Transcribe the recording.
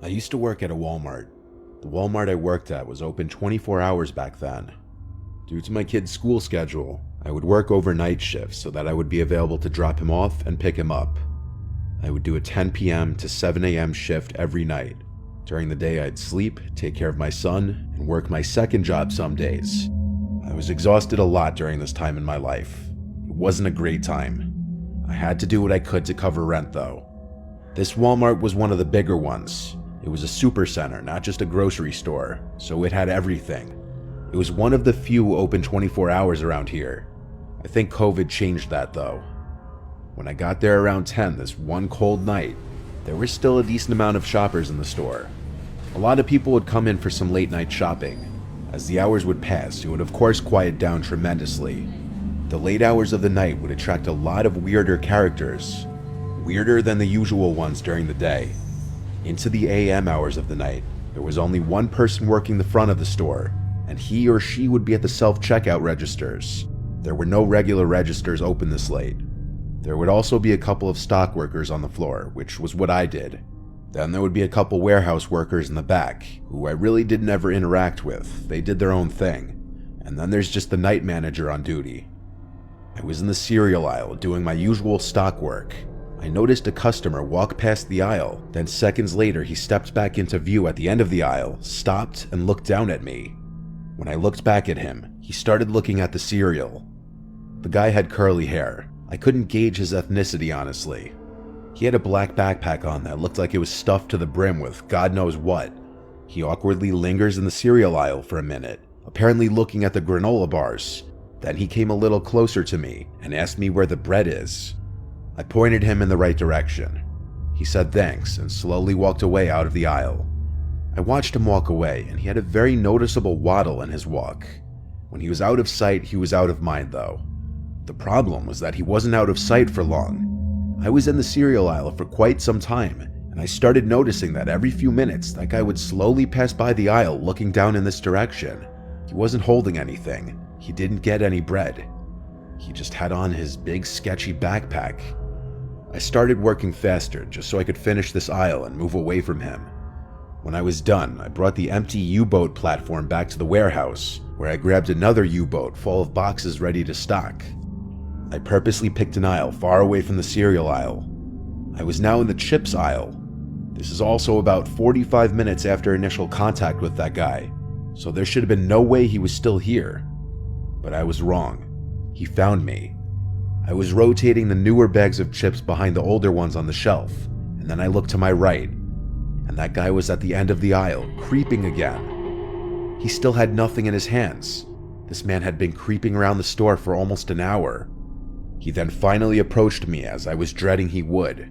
I used to work at a Walmart. The Walmart I worked at was open 24 hours back then. Due to my kid's school schedule, I would work overnight shifts so that I would be available to drop him off and pick him up. I would do a 10 p.m. to 7 a.m. shift every night. During the day, I'd sleep, take care of my son, and work my second job some days. I was exhausted a lot during this time in my life. It wasn't a great time. I had to do what I could to cover rent though. This Walmart was one of the bigger ones. It was a super center, not just a grocery store, so it had everything. It was one of the few open 24 hours around here. I think COVID changed that though. When I got there around 10 this one cold night, there was still a decent amount of shoppers in the store. A lot of people would come in for some late night shopping. As the hours would pass, it would of course quiet down tremendously. The late hours of the night would attract a lot of weirder characters, weirder than the usual ones during the day. Into the AM hours of the night, there was only one person working the front of the store, and he or she would be at the self-checkout registers. There were no regular registers open this late. There would also be a couple of stock workers on the floor, which was what I did. Then there would be a couple warehouse workers in the back, who I really didn't ever interact with. They did their own thing. And then there's just the night manager on duty. I was in the cereal aisle doing my usual stock work. I noticed a customer walk past the aisle, then seconds later he stepped back into view at the end of the aisle, stopped, and looked down at me. When I looked back at him, he started looking at the cereal. The guy had curly hair. I couldn't gauge his ethnicity honestly. He had a black backpack on that looked like it was stuffed to the brim with God knows what. He awkwardly lingers in the cereal aisle for a minute, apparently looking at the granola bars. Then he came a little closer to me and asked me where the bread is. I pointed him in the right direction. He said thanks and slowly walked away out of the aisle. I watched him walk away, and he had a very noticeable waddle in his walk. When he was out of sight, he was out of mind though. The problem was that he wasn't out of sight for long. I was in the cereal aisle for quite some time, and I started noticing that every few minutes that guy would slowly pass by the aisle looking down in this direction. He wasn't holding anything. He didn't get any bread. He just had on his big sketchy backpack. I started working faster just so I could finish this aisle and move away from him. When I was done, I brought the empty U-boat platform back to the warehouse, where I grabbed another U-boat full of boxes ready to stock. I purposely picked an aisle far away from the cereal aisle. I was now in the chips aisle. This is also about 45 minutes after initial contact with that guy, so there should have been no way he was still here. But I was wrong. He found me. I was rotating the newer bags of chips behind the older ones on the shelf, and then I looked to my right, and that guy was at the end of the aisle, creeping again. He still had nothing in his hands. This man had been creeping around the store for almost an hour. He then finally approached me as I was dreading he would.